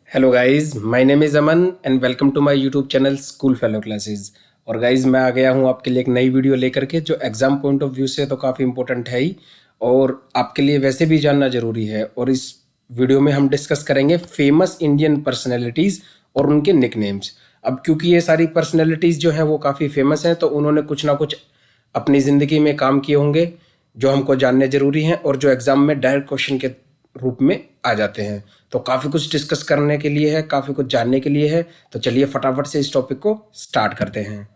Hello guys, my name is Aman and welcome to my YouTube channel school fellow classes. और guys, मैं आ गया हूँ आपके लिए एक नई वीडियो लेकर के जो एग्ज़ाम पॉइंट ऑफ व्यू से तो काफ़ी इंपॉर्टेंट है ही, और आपके लिए वैसे भी जानना ज़रूरी है। और इस वीडियो में हम डिस्कस करेंगे फेमस इंडियन पर्सनैलिटीज़ और उनके निकनेम्स। अब क्योंकि ये सारी पर्सनैलिटीज़ जो हैं वो काफ़ी फेमस हैं, तो उन्होंने कुछ ना कुछ अपनी ज़िंदगी में काम किए होंगे जो हमको जानने ज़रूरी हैं और जो एग्ज़ाम में डायरेक्ट क्वेश्चन के रूप में आ जाते हैं। तो काफ़ी कुछ डिस्कस करने के लिए है, काफ़ी कुछ जानने के लिए है। तो चलिए फटाफट से इस टॉपिक को स्टार्ट करते हैं।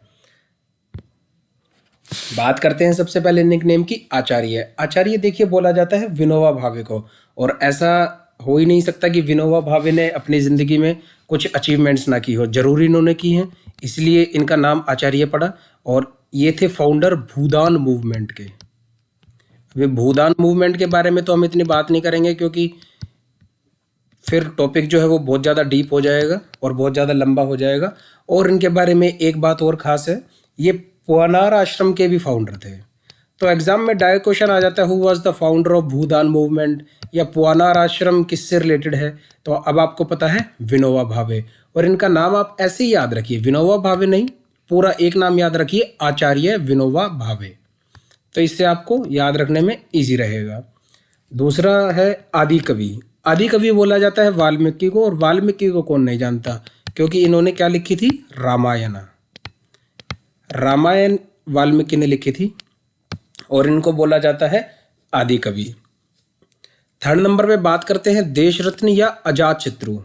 बात करते हैं सबसे पहले निकनेम की। आचार्य। आचार्य देखिए बोला जाता है विनोबा भावे को, और ऐसा हो ही नहीं सकता कि विनोबा भावे ने अपनी ज़िंदगी में कुछ अचीवमेंट्स ना की हो, ज़रूर इन्होंने की हैं, इसलिए इनका नाम आचार्य पड़ा। और ये थे फाउंडर भूदान मूवमेंट के। अभी भूदान मूवमेंट के बारे में तो हम इतनी बात नहीं करेंगे क्योंकि फिर टॉपिक जो है वो बहुत ज़्यादा डीप हो जाएगा और बहुत ज़्यादा लंबा हो जाएगा। और इनके बारे में एक बात और ख़ास है, ये पुआनार आश्रम के भी फाउंडर थे। तो एग्ज़ाम में डायरेक्ट क्वेश्चन आ जाता है, who was the founder of Bhoodan movement, या पुआनार आश्रम किससे रिलेटेड है। तो अब आपको पता है विनोबा भावे, और इनका नाम आप ऐसे ही याद रखिए, विनोबा भावे नहीं, पूरा एक नाम याद रखिए, आचार्य विनोबा भावे। तो इससे आपको याद रखने में ईजी रहेगा। दूसरा है आदि कवि। आदि कवि बोला जाता है वाल्मीकि को, और वाल्मीकि को कौन नहीं जानता, क्योंकि इन्होंने क्या लिखी थी, रामायण। रामायण वाल्मीकि ने लिखी थी और इनको बोला जाता है आदि कवि। थर्ड नंबर पे बात करते हैं देश रत्न या अजात शत्रु।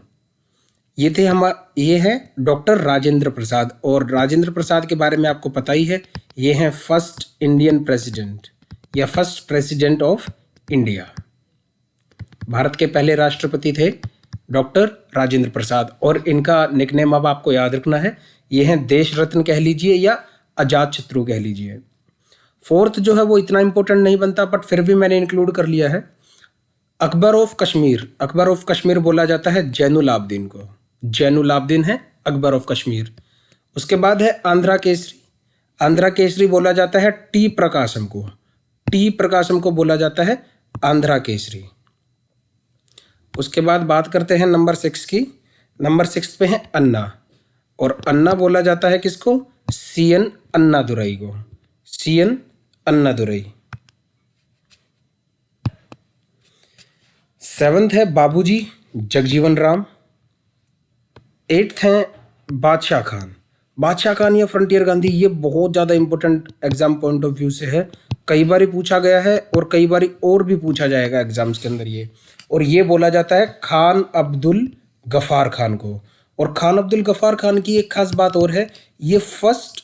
ये हैं डॉक्टर राजेंद्र प्रसाद, और राजेंद्र प्रसाद के बारे में आपको पता ही है, ये हैं फर्स्ट इंडियन प्रेसिडेंट या first president of India. Bharat के पहले राष्ट्रपति थे डॉक्टर राजेंद्र प्रसाद, और इनका निकनेम अब आपको याद रखना है, ये हैं देश रत्न कह लीजिए या अजात शत्रु कह लीजिए। फोर्थ जो है वो इतना इंपॉर्टेंट नहीं बनता, बट फिर भी मैंने इंक्लूड कर लिया है, अकबर ऑफ कश्मीर। अकबर ऑफ कश्मीर बोला जाता है जैनुल आबदीन को। जैनुल आबदीन है अकबर ऑफ कश्मीर। उसके बाद है आंध्रा केसरी। आंध्रा केसरी बोला जाता है टी प्रकाशम को। टी प्रकाशम को बोला जाता है आंध्रा केसरी। उसके बाद बात करते हैं नंबर 6 की। नंबर 6 पे है अन्ना, और अन्ना बोला जाता है किसको, सीएन अन्नादुरई को। सीएन अन्नादुरई। 7th है बाबूजी जगजीवन राम। 8th है बादशाह खान। बादशाह खान या फ्रंटियर गांधी, ये बहुत ज़्यादा important exam point of view से है, कई बार पूछा गया है और कई बार और भी पूछा जाएगा एग्जाम्स के अंदर ये। और ये बोला जाता है खान अब्दुल गफ़ार खान को। और खान अब्दुल गफ़ार खान की एक खास बात और है, ये फर्स्ट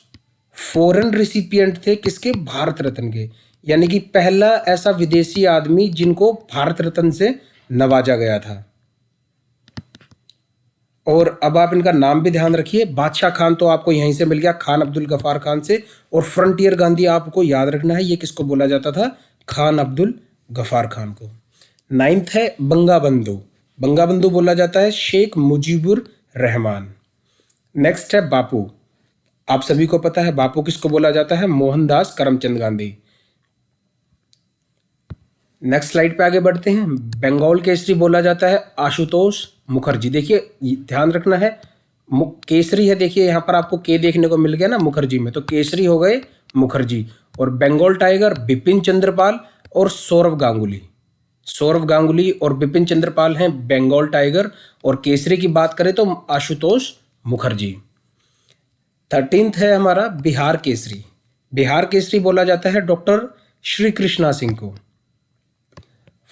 फॉरेन रिसिपिएंट थे किसके, भारत रत्न के, यानी कि पहला ऐसा विदेशी आदमी जिनको भारत रत्न से नवाजा गया था। और अब आप इनका नाम भी ध्यान रखिए, बादशाह खान तो आपको यहीं से मिल गया, खान अब्दुल गफ़ार खान से। और फ्रंटियर गांधी आपको याद रखना है, ये किसको बोला जाता था, खान अब्दुल गफ़ार खान को। 9th है बंगाबंधु। बंगाबंधु बोला जाता है शेख मुजीबुर रहमान। नेक्स्ट है बापू। आप सभी को पता है बापू किसको बोला जाता है, मोहनदास करमचंद गांधी। नेक्स्ट स्लाइड पे आगे बढ़ते हैं। बंगाल केसरी बोला जाता है आशुतोष मुखर्जी। देखिए ध्यान रखना है, केसरी है, देखिए यहाँ पर आपको के देखने को मिल गया ना मुखर्जी में, तो केसरी हो गए मुखर्जी। और बंगाल टाइगर बिपिन चंद्रपाल और सौरव गांगुली। सौरव गांगुली और बिपिन चंद्रपाल हैं बंगाल टाइगर, और केसरी की बात करें तो आशुतोष मुखर्जी। 13th है हमारा बिहार केसरी। बिहार केसरी बोला जाता है डॉक्टर श्री कृष्णा सिंह को।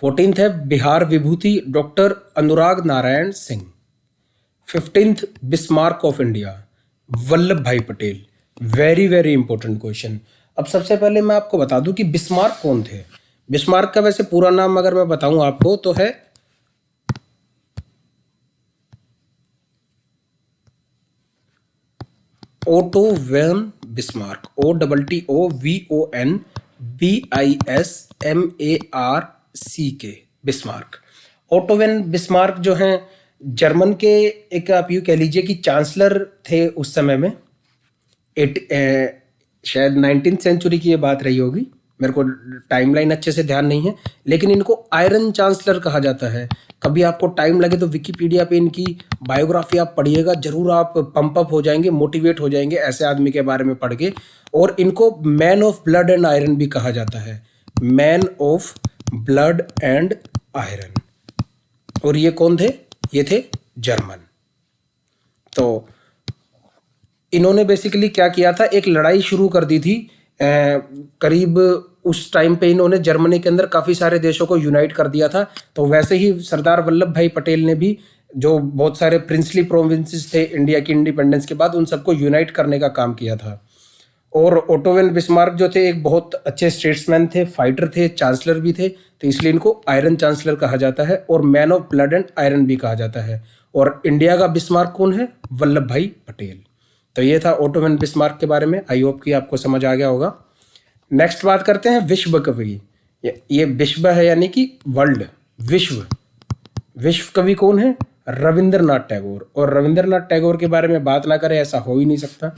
14th है Bihar Vibhuti doctor Anurag Narayan Singh. 15th Bismarck of India Vallabhbhai Patel. Very very important question. अब सबसे पहले मैं आपको बता दूं कि बिस्मार्क कौन थे। बिस्मार्क का वैसे पूरा नाम अगर मैं बताऊं आपको तो है Otto von Bismarck. OTOVON BISMARC Bismarck. Otto von Bismarck जो हैं जर्मन के, एक आप यूँ कह लीजिए कि चांसलर थे उस समय में। शायद 19th सेंचुरी की ये बात रही होगी। मेरे को टाइमलाइन अच्छे से ध्यान नहीं है, लेकिन इनको आयरन चांसलर कहा जाता है। कभी आपको टाइम लगे तो विकिपीडिया पे इनकी बायोग्राफी आप पढ़िएगा, जरूर आप पंप अप हो जाएंगे, मोटिवेट हो जाएंगे ऐसे आदमी के बारे में पढ़ के। और इनको man of blood and iron भी कहा जाता है, man of blood and iron. और ये कौन थे? ये थे जर्मन। तो इन्होंने बेसिकली क्या किया था, एक लड़ाई शुरू कर दी थी करीब उस टाइम पे। इन्होंने जर्मनी के अंदर काफ़ी सारे देशों को यूनाइट कर दिया था। तो वैसे ही सरदार वल्लभ भाई पटेल ने भी जो बहुत सारे प्रिंसली प्रोविंसेस थे इंडिया की इंडिपेंडेंस के बाद, उन सबको यूनाइट करने का काम किया था। और ओटो वन बिस्मार्क जो थे एक बहुत अच्छे स्टेट्समैन थे, फाइटर थे, चांसलर भी थे, तो इसलिए इनको आयरन चांसलर कहा जाता है और man of blood and iron भी कहा जाता है। और इंडिया का बिस्मार्क कौन है? वल्लभ भाई पटेल। तो ये था ओटो वन बिस्मार्क के बारे में। आई होप कि आपको समझ आ गया होगा। नेक्स्ट बात करते हैं विश्व कवि। ये विश्व है यानी कि वर्ल्ड, विश्व। विश्व कवि कौन है? रविंद्रनाथ टैगोर। और रविंद्रनाथ टैगोर के बारे में बात ना करें ऐसा हो ही नहीं सकता।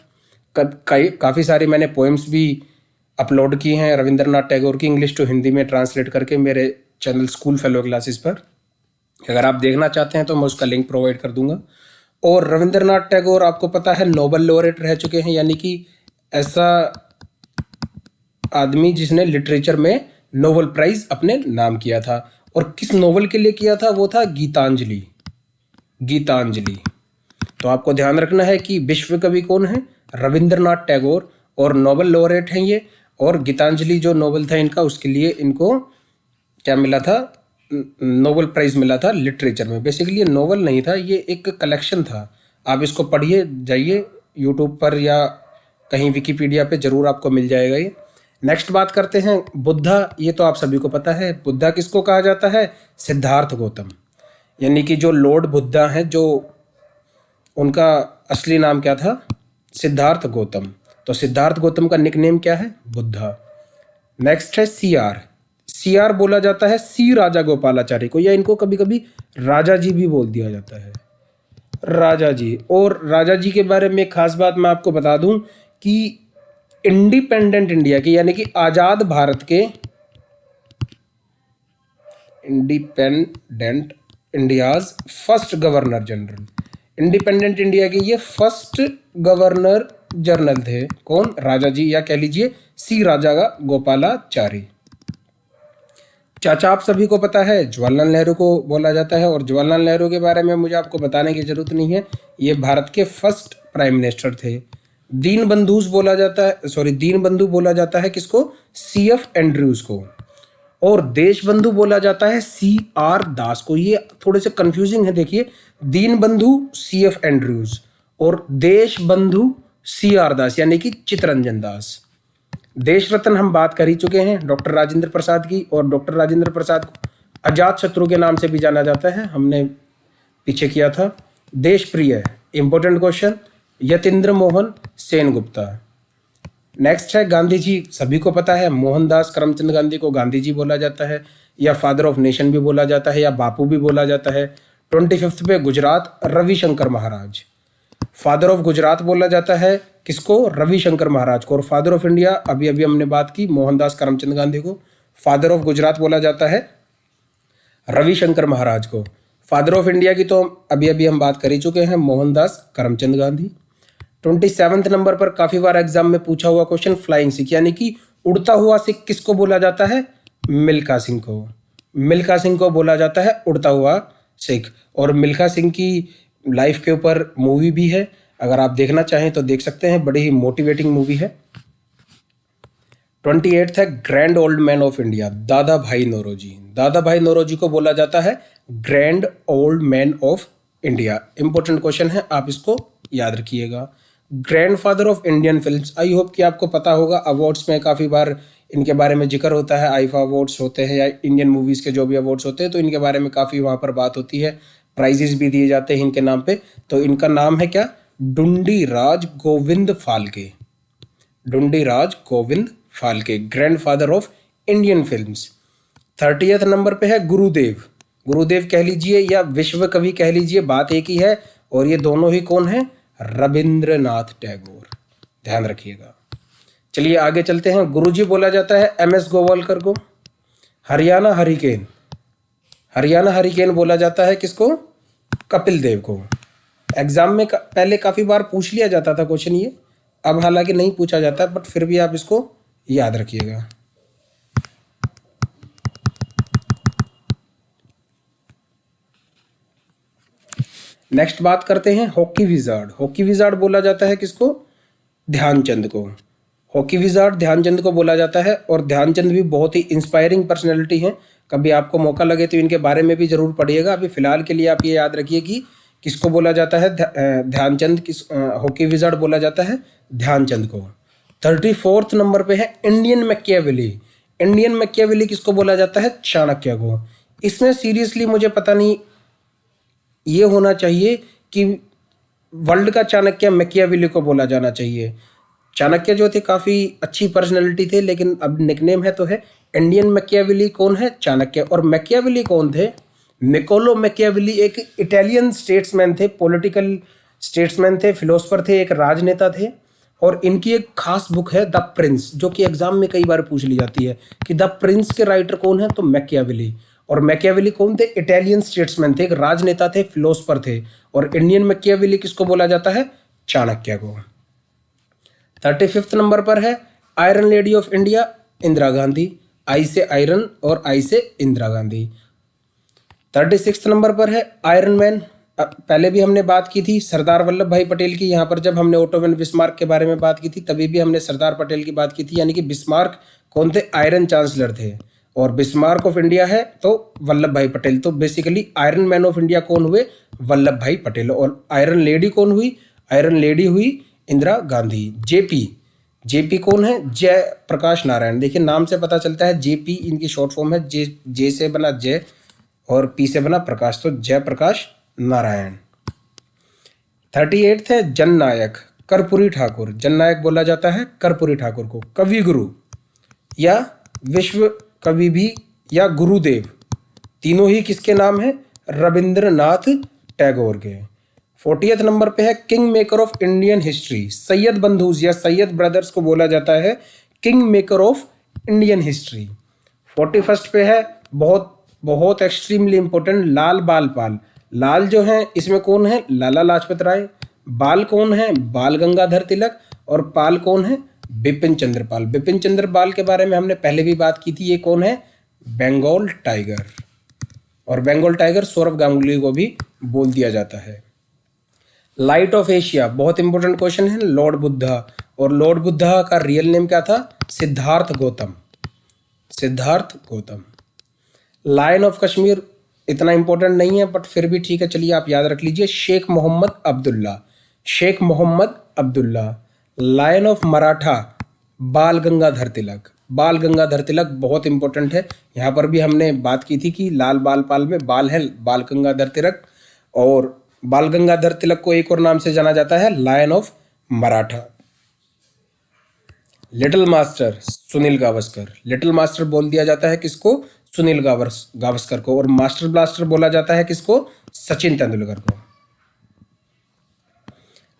काफ़ी सारी मैंने पोएम्स भी अपलोड की हैं रविंद्रनाथ टैगोर की, इंग्लिश टू हिंदी में ट्रांसलेट करके मेरे चैनल स्कूल फेलो क्लासेस पर। अगर आप देखना चाहते हैं तो मैं उसका लिंक प्रोवाइड कर दूंगा। और रविंद्रनाथ टैगोर आपको पता है नोबेल लॉरेट रह चुके हैं, यानी कि ऐसा आदमी जिसने लिटरेचर में नोबेल प्राइज अपने नाम किया था। और किस नोवेल के लिए किया था? वो था गीतांजलि। गीतांजलि। तो आपको ध्यान रखना है कि विश्व कवि कौन है? रविंद्रनाथ टैगोर। और नोबेल लॉरेट हैं ये। और गीतांजलि जो नोवेल था इनका, उसके लिए इनको क्या मिला था? नोबेल प्राइज मिला था लिटरेचर में। बेसिकली ये नोवेल नहीं था, ये एक कलेक्शन था। आप इसको पढ़िए, जाइए यूट्यूब पर या कहीं विकिपीडिया पे जरूर आपको मिल जाएगा ये। नेक्स्ट बात करते हैं बुद्धा। ये तो आप सभी को पता है, बुद्धा किसको कहा जाता है? सिद्धार्थ गौतम। यानी कि जो लॉर्ड बुद्धा हैं, जो उनका असली नाम क्या था? सिद्धार्थ गौतम। तो सिद्धार्थ गौतम का निकनेम क्या है? बुद्धा। नेक्स्ट है सीआर। सीआर बोला जाता है सी राजा गोपालाचारी को, या इनको कभी कभी राजा जी भी बोल दिया जाता है, राजा जी। और राजा जी के बारे में एक खास बात मैं आपको बता दूं कि इंडिपेंडेंट इंडिया के, यानी कि आजाद भारत के, independent India's first governor general, independent India के ये फर्स्ट गवर्नर जनरल थे। कौन? राजा जी, या कह लीजिए सी राजा का गोपालाचारी। चाचा आप सभी को पता है जवाहरलाल नेहरू को बोला जाता है। और जवाहरलाल नेहरू के बारे में मुझे आपको बताने की जरूरत नहीं है, ये भारत के फर्स्ट प्राइम मिनिस्टर थे। दीन बंधु बोला जाता है, दीन बंधु बोला जाता है किसको? CF एंड्रयूज को। और देश बंधु बोला जाता है CR दास को। ये थोड़े से कंफ्यूजिंग है, देखिए, दीन बंधु CF एंड्रयूज और देश बंधु CR दास, यानी कि चित्तरंजन दास। देश रत्न हम बात कर ही चुके हैं डॉक्टर राजेंद्र प्रसाद की। और डॉक्टर राजेंद्र प्रसाद को अजात शत्रु के नाम से भी जाना जाता है, हमने पीछे किया था। देश प्रिय, important question, Yatindra Mohan Sengupta. Next है गांधी जी। सभी को पता है मोहनदास करमचंद गांधी को गांधी जी बोला जाता है, या फादर ऑफ नेशन भी बोला जाता है, या बापू भी बोला जाता है। 25 पे गुजरात, रविशंकर महाराज। फादर ऑफ गुजरात बोला जाता है किसको? रविशंकर महाराज को। और फादर ऑफ इंडिया अभी अभी हमने बात की मोहनदास करमचंद गांधी को। फादर ऑफ गुजरात बोला जाता है रविशंकर महाराज को। फादर ऑफ इंडिया की तो अभी अभी हम बात कर ही चुके हैं, मोहनदास करमचंद गांधी। 27 नंबर पर काफी बार एग्जाम में पूछा हुआ क्वेश्चन, फ्लाइंग सिख, यानी कि उड़ता हुआ सिख किसको बोला जाता है? मिल्खा सिंह को। मिल्खा सिंह को बोला जाता है उड़ता हुआ सिख। और मिल्खा सिंह की लाइफ के ऊपर मूवी भी है, अगर आप देखना चाहें तो देख सकते हैं, बड़ी ही मोटिवेटिंग मूवी है। 28 है grand old man of India, दादा भाई नौरोजी। दादा भाई नौरोजी को बोला जाता है grand old man of India. Important question है, आप इसको याद रखिएगा। Grandfather of Indian films, I hope कि आपको पता होगा, अवार्ड्स में काफ़ी बार इनके बारे में जिक्र होता है। आईफा अवार्ड्स होते हैं या इंडियन मूवीज़ के जो भी अवार्ड्स होते हैं, तो इनके बारे में काफ़ी वहाँ पर बात होती है, प्राइजेस भी दिए जाते हैं इनके नाम पे। तो इनका नाम है क्या? Dundee Raj Govind Phalke. Dundee Raj Govind Phalke, grandfather of Indian films. 30th number पे है गुरुदेव। गुरुदेव कह लीजिए या विश्व कवि कह लीजिए, बात एक ही है। और ये दोनों ही कौन है? रविंद्रनाथ टैगोर। ध्यान रखिएगा। चलिए आगे चलते हैं। गुरुजी बोला जाता है MS गोवालकर को। हरियाणा हरिकेन, हरियाणा हरिकेन बोला जाता है किसको? कपिल देव को। एग्जाम में पहले काफ़ी बार पूछ लिया जाता था क्वेश्चन ये, अब हालांकि नहीं पूछा जाता, बट फिर भी आप इसको याद रखिएगा। नेक्स्ट बात करते हैं हॉकी विजार्ड। हॉकी विजार्ड बोला जाता है किसको? ध्यानचंद को। हॉकी विजार्ड ध्यानचंद को बोला जाता है, और ध्यानचंद भी बहुत ही इंस्पायरिंग पर्सनैलिटी हैं। कभी आपको मौका लगे तो इनके बारे में भी जरूर पढ़िएगा। अभी फिलहाल के लिए आप ये याद रखिए कि किसको बोला जाता है? ध्यानचंद। हॉकी विजार्ड बोला जाता है ध्यानचंद को। 34th नंबर पे है इंडियन मैकियावेली। इंडियन मैकियावेली किसको बोला जाता है? चाणक्य को। इसमें सीरियसली मुझे पता नहीं, ये होना चाहिए कि वर्ल्ड का चाणक्य मैकियावेली को बोला जाना चाहिए। चाणक्य जो थे काफ़ी अच्छी पर्सनैलिटी थे, लेकिन अब निकनेम है तो है इंडियन मैकियावेली। कौन है? चाणक्य। और मैकियावेली कौन थे? निकोलो मैकियावेली एक इटालियन स्टेट्समैन थे, पॉलिटिकल स्टेट्समैन थे, फिलोसफर थे, एक राजनेता थे। और इनकी एक खास बुक है द प्रिंस, जो कि एग्जाम में कई बार पूछ ली जाती है कि द प्रिंस के राइटर कौन है? तो मैकियावेली। और मैकियावेली कौन थे? इटालियन स्टेट्समैन थे, एक राजनेता थे, फिलोसफर थे। और इंडियन मैकियावेली किसको बोला जाता है? चाणक्य को। 35th नंबर पर है iron lady of India, Indira Gandhi. I say iron और आई से इंदिरा गांधी। 36th नंबर पर है आयरन मैन। पहले भी हमने बात की थी सरदार वल्लभ भाई पटेल की। यहाँ पर जब हमने ओटो वन बिस्मार्क के बारे में बात की थी, तभी भी हमने सरदार पटेल की बात की थी। यानी कि बिस्मार्क कौन थे? आयरन चांसलर थे। और बिस्मार्क ऑफ इंडिया है तो वल्लभ भाई पटेल। तो basically iron man of India कौन हुए? वल्लभ भाई पटेल। और आयरन लेडी कौन हुई? आयरन लेडी हुई इंदिरा गांधी। जेपी, जेपी कौन है? जय प्रकाश नारायण। देखिए नाम से पता चलता है जेपी इनकी शॉर्ट फॉर्म है। जे से बना जय और पी से बना प्रकाश, तो जय प्रकाश नारायण। 38 है जननायक, कर्पूरी ठाकुर। जननायक बोला जाता है कर्पूरी ठाकुर को। कवि गुरु या विश्व कवि भी या गुरुदेव, तीनों ही किसके नाम है? रविंद्रनाथ टैगोर के। 40th नंबर पे है king maker of Indian history. Syed बंधुज या सैयद ब्रदर्स को बोला जाता है king maker of Indian history. 41st पे है बहुत बहुत एक्सट्रीमली इंपॉर्टेंट, लाल बाल पाल। लाल जो है इसमें कौन है? लाला लाजपत राय। बाल कौन है? बाल गंगाधर तिलक। और पाल कौन है? बिपिन चंद्र पाल। बिपिन चंद्र पाल के बारे में हमने पहले भी बात की थी। ये कौन है? बंगाल टाइगर। और बंगाल टाइगर सौरव गांगुली को भी बोल दिया जाता है। लाइट ऑफ एशिया, बहुत इंपॉर्टेंट क्वेश्चन है। लॉर्ड बुद्धा। और लॉर्ड बुद्धा का रियल नेम क्या था? सिद्धार्थ गौतम। सिद्धार्थ गौतम। लायन ऑफ कश्मीर इतना इंपॉर्टेंट नहीं है, बट फिर भी ठीक है, चलिए आप याद रख लीजिए। शेख मोहम्मद अब्दुल्ला। शेख मोहम्मद अब्दुल्ला। लायन ऑफ मराठा, बाल गंगाधर तिलक। बाल गंगाधर तिलक बहुत इंपॉर्टेंट है। यहाँ पर भी हमने बात की थी कि लाल बाल पाल में बाल है बाल गंगाधर तिलक। और बाल गंगाधर तिलक को एक और नाम से जाना जाता है lion of Maratha. Little master Sunil Gavaskar. Little master बोल दिया जाता है किसको? सुनील गावस्कर को। और मास्टर ब्लास्टर बोला जाता है किसको? सचिन तेंदुलकर को।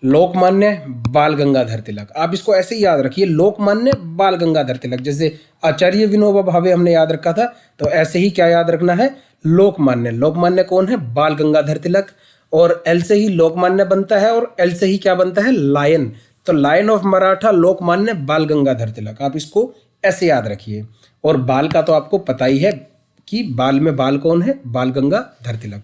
लोकमान्य बाल गंगाधर तिलक। आप इसको ऐसे ही याद रखिए, लोकमान्य बाल गंगाधर तिलक। जैसे आचार्य विनोबा भावे हमने याद रखा था, तो ऐसे ही क्या याद रखना है? लोकमान्य। लोकमान्य कौन है? बाल गंगाधर तिलक। और एल से ही लोकमान्य बनता है, और एल से ही क्या बनता है? लायन। तो लायन ऑफ मराठा, लोकमान्य, बाल गंगाधर तिलक। आप इसको ऐसे याद रखिए। और बाल का तो आपको पता ही है कि बाल में बाल कौन है? बाल गंगाधर तिलक।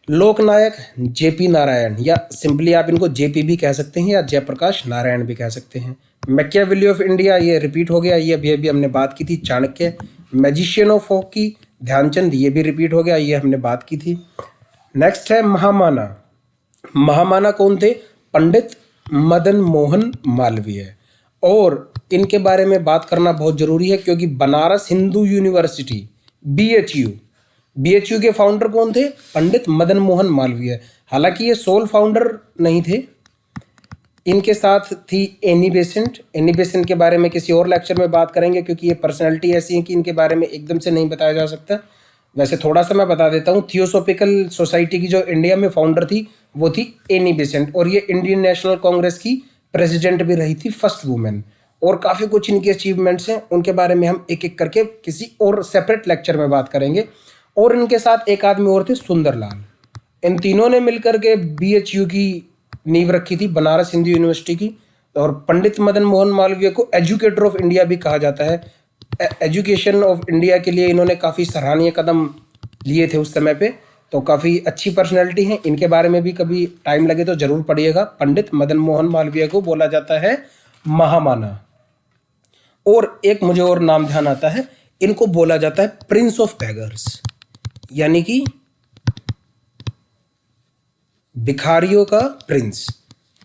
लोकनायक जेपी नारायण, या सिंपली आप इनको जेपी भी कह सकते हैं या जयप्रकाश नारायण भी कह सकते हैं। मैकियावेली ऑफ इंडिया, ये रिपीट हो गया, ये अभी हमने बात की थी। Chanakya. Magician of hockey Dhyanchand, ये भी रिपीट हो गया, ये हमने बात की थी। नेक्स्ट है महामाना। महामाना कौन थे? पंडित मदन मोहन मालवीय। और इनके बारे में बात करना बहुत जरूरी है, क्योंकि बनारस हिंदू यूनिवर्सिटी बीएचयू के फाउंडर कौन थे? पंडित मदन मोहन मालवीय। हालांकि ये सोल फाउंडर नहीं थे, इनके साथ थी एनी बेसेंट। एनी बेसेंट के बारे में किसी और लेक्चर में बात करेंगे, क्योंकि ये पर्सनैलिटी ऐसी है कि इनके बारे में एकदम से नहीं बताया जा सकता। वैसे थोड़ा सा मैं बता देता हूँ। थियोसॉफिकल सोसाइटी की जो इंडिया में फाउंडर थी वो थी एनी बेसेंट। और ये इंडियन नेशनल कांग्रेस की प्रेसिडेंट भी रही थी, फर्स्ट वुमेन। और काफ़ी कुछ इनकी अचीवमेंट्स हैं, उनके बारे में हम एक एक करके किसी और सेपरेट लेक्चर में बात करेंगे। और इनके साथ एक आदमी और थे, सुंदरलाल। इन तीनों ने मिलकर के BHU की नींव रखी थी, बनारस हिंदू यूनिवर्सिटी की। और पंडित मदन मोहन मालवीय को एजुकेटर ऑफ इंडिया भी कहा जाता है। एजुकेशन ऑफ इंडिया के लिए इन्होंने काफ़ी सराहनीय कदम लिए थे उस समय पे, तो काफ़ी अच्छी पर्सनैलिटी हैं। इनके बारे में भी कभी टाइम लगे तो जरूर पढ़िएगा। पंडित मदन मोहन मालवीय को बोला जाता है महामाना। और एक मुझे और नाम ध्यान आता है, इनको बोला जाता है प्रिंस ऑफ बेगर्स, यानी कि भिखारियों का प्रिंस,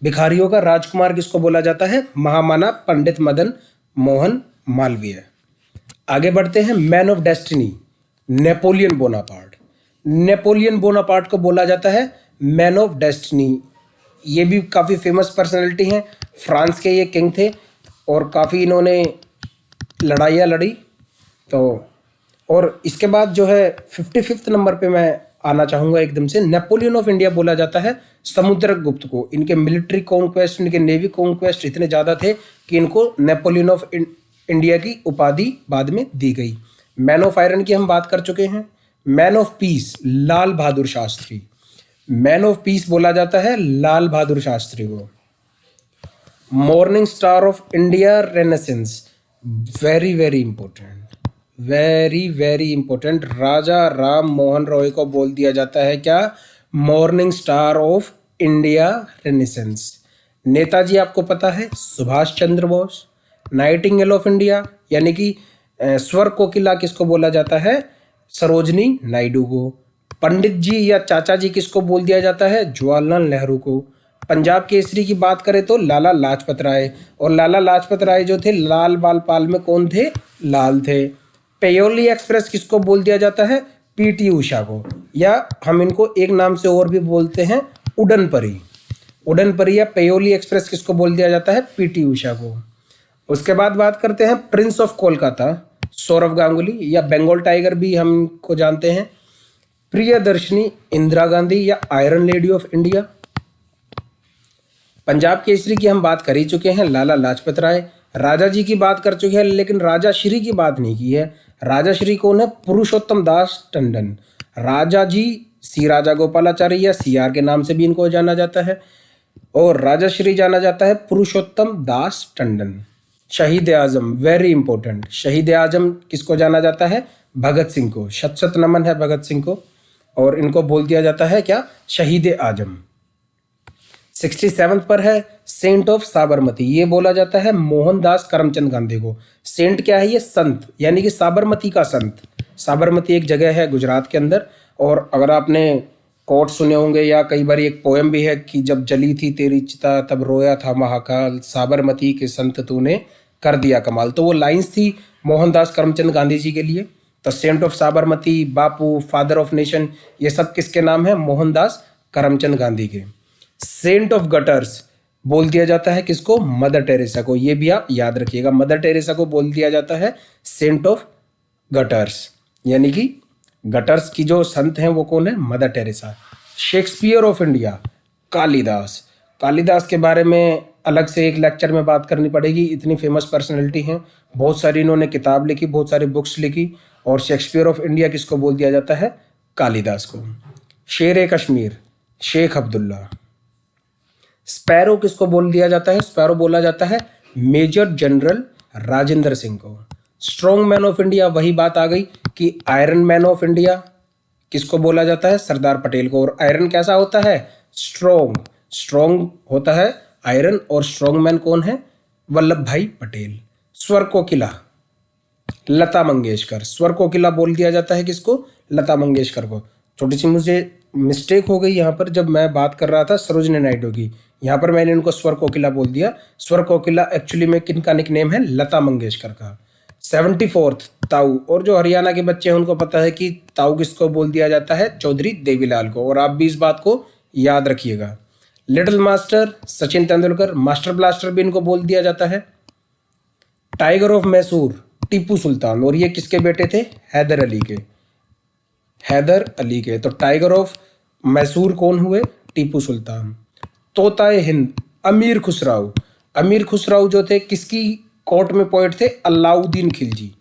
भिखारियों का राजकुमार किसको बोला जाता है? महामाना पंडित मदन मोहन मालवीय। आगे बढ़ते हैं, man of destiny Napoleon Bonaparte. Napoleon Bonaparte को बोला जाता है मैन ऑफ डेस्टिनी। ये भी काफ़ी फेमस पर्सनैलिटी हैं, फ्रांस के ये किंग थे और काफ़ी इन्होंने लड़ाइयाँ लड़ी। तो और इसके बाद जो है 55 नंबर पे मैं आना चाहूँगा एकदम से। नेपोलियन ऑफ इंडिया बोला जाता है समुद्रगुप्त को। इनके मिलिट्री कॉन्क्वेस्ट, इनके नेवी कॉन्क्वेस्ट इतने ज़्यादा थे कि इनको नेपोलियन ऑफ इंडिया की उपाधि बाद में दी गई। मैन ऑफ आयरन की हम बात कर चुके हैं। Man of peace Lal Bahadur Shastri. Man of peace बोला जाता है लाल बहादुर शास्त्री को। Morning star of India renaissance, very very important, very very important. Raja Ram Mohan Roy को बोल दिया जाता है क्या? Morning star of India renaissance. Netaji आपको पता है Subhash Chandra Bose. Nightingale of India यानी कि स्वर कोकिला किसको बोला जाता है? सरोजनी नायडू को। पंडित जी या चाचा जी किसको बोल दिया जाता है? जवाहरलाल नेहरू को। पंजाब केसरी की बात करें तो लाला लाजपत राय। और लाला लाजपत राय जो थे, लाल बाल पाल में कौन थे? लाल थे। पेयोली एक्सप्रेस किसको बोल दिया जाता है? PT उषा को। या हम इनको एक नाम से और भी बोलते हैं, उड़न परी। उड़न परी या पेयोली एक्सप्रेस किसको बोल दिया जाता है? PT उषा को। उसके बाद बात करते हैं प्रिंस ऑफ कोलकाता, सौरव गांगुली या बंगाल टाइगर भी हमको जानते हैं। प्रियदर्शनी इंदिरा गांधी या iron lady of India. Punjab Kesari की हम बात कर ही चुके हैं, लाला लाजपत राय। राजा जी की बात कर चुके हैं, लेकिन राजा श्री की बात नहीं की है। राजा श्री कौन है? पुरुषोत्तम दास टंडन। राजा जी सी राजा गोपालाचारी या CR के नाम से भी इनको जाना जाता है। और राजा श्री जाना जाता है पुरुषोत्तम दास टंडन। शहीद आजम, वेरी इंपॉर्टेंट। शहीद आजम किसको जाना जाता है? भगत सिंह को। शत शत नमन है भगत सिंह को। और इनको बोल दिया जाता है क्या? शहीद आजम। 67 पर है सेंट ऑफ साबरमती। ये बोला जाता है मोहनदास करमचंद गांधी को। सेंट क्या है? ये संत, यानी कि साबरमती का संत। साबरमती एक जगह है गुजरात के अंदर। और अगर आपने कोट सुने होंगे या कई बार एक पोएम भी है कि जब जली थी तेरी चिता तब रोया था महाकाल, साबरमती के संत तूने कर दिया कमाल। तो वो लाइंस थी मोहनदास करमचंद गांधी जी के लिए। तो saint of Sabarmati, Bapu, father of nation, ये सब किसके नाम है? मोहनदास करमचंद गांधी के। सेंट ऑफ गटर्स बोल दिया जाता है किसको? मदर टेरेसा को। ये भी आप याद रखिएगा, मदर टेरेसा को बोल दिया जाता है सेंट ऑफ गटर्स, यानी कि गटर्स की जो संत हैं वो कौन है? Mother Teresa. Shakespeare of India Kalidas. Kalidas के बारे में अलग से एक लेक्चर में बात करनी पड़ेगी, इतनी फेमस पर्सनैलिटी हैं। बहुत सारी इन्होंने किताब लिखी, बहुत सारी बुक्स लिखी। और शेक्सपियर ऑफ इंडिया किसको बोल दिया जाता है? कालिदास को। शेर कश्मीर शेख अब्दुल्ला। स्पैरो किसको बोल दिया जाता है? स्पैरो बोला जाता है मेजर जनरल राजेंद्र सिंह को। स्ट्रॉन्ग मैन ऑफ इंडिया, वही बात आ गई कि आयरन मैन ऑफ इंडिया किसको बोला जाता है? सरदार पटेल को। और आयरन कैसा होता है? स्ट्रॉन्ग। स्ट्रॉन्ग होता है आयरन। और स्ट्रॉन्ग मैन कौन है? वल्लभ भाई पटेल। स्वर कोकिला लता मंगेशकर। स्वर कोकिला बोल दिया जाता है किसको? लता मंगेशकर को। छोटी सी मुझे मिस्टेक हो गई यहाँ पर, जब मैं बात कर रहा था सरोजनी नायडू की, यहाँ पर मैंने इनको स्वर कोकिला बोल दिया। स्वर कोकिला एक्चुअली में किनका निकनेम है? लता मंगेशकर का। 74th ताऊ। और जो हरियाणा के बच्चे हैं उनको पता है कि ताऊ किसको बोल दिया जाता है? चौधरी देवीलाल को। और आप भी इस बात को याद रखिएगा। Little master Sachin Tendulkar. Master blaster भी इनको बोल दिया जाता है। Tiger of Mysore Tipu Sultan. और ये किसके बेटे थे? हैदर अली के। हैदर अली के। तो टाइगर ऑफ मैसूर कौन हुए? टीपू सुल्तान। तोताए हिंद अमीर खुसराव। अमीर खुसराव जो थे किसकी कोर्ट में पोएट थे अलाउद्दीन खिलजी।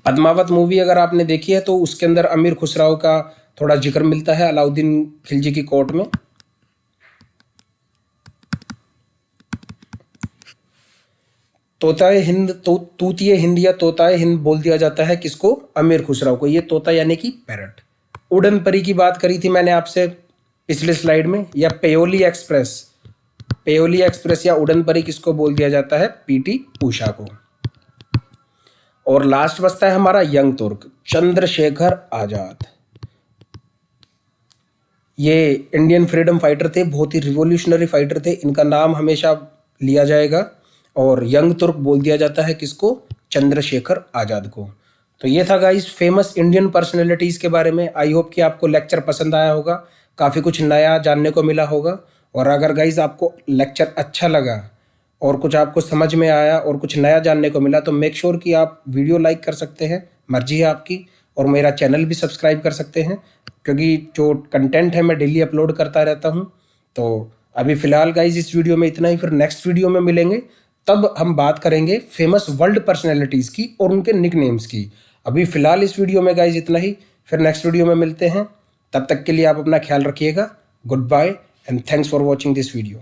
पद्मावत मूवी अगर आपने देखी है तो उसके अंदर अमीर खुसराव का थोड़ा जिक्र मिलता है अलाउद्दीन खिलजी की कोर्ट में। तोताए हिंद तूतिए हिंद या तोताए हिंद बोल दिया जाता है किसको? अमीर खुसराव को। ये तोता यानी कि पैरट। उड़न परी की बात करी थी मैंने आपसे पिछले स्लाइड में, या पेयोली एक्सप्रेस या उड़न परी किसको बोल दिया जाता है? पीटी उषा को। और लास्ट बचता है हमारा यंग तुर्क, चंद्रशेखर आजाद। ये इंडियन फ्रीडम फाइटर थे, बहुत ही रिवॉल्यूशनरी फाइटर थे, इनका नाम हमेशा लिया जाएगा। और यंग तुर्क बोल दिया जाता है किसको? चंद्रशेखर आजाद को। तो ये था गाइस फेमस इंडियन पर्सनैलिटीज़ के बारे में। आई होप कि आपको लेक्चर पसंद आया होगा, काफ़ी कुछ नया जानने को मिला होगा। और अगर गाइस आपको लेक्चर अच्छा लगा और कुछ आपको समझ में आया और कुछ नया जानने को मिला तो मेक श्योर कि आप वीडियो लाइक कर सकते हैं, मर्जी है आपकी। और मेरा चैनल भी सब्सक्राइब कर सकते हैं, क्योंकि जो कंटेंट है मैं डेली अपलोड करता रहता हूँ। तो अभी फ़िलहाल गाइज इस वीडियो में इतना ही, फिर नेक्स्ट वीडियो में मिलेंगे, तब हम बात करेंगे फेमस वर्ल्ड पर्सनैलिटीज़ की और उनके निक नेम्स की। अभी फ़िलहाल इस वीडियो में गाइज इतना ही, फिर नेक्स्ट वीडियो में मिलते हैं। तब तक के लिए आप अपना ख्याल रखिएगा। Good bye and thanks for watching this video.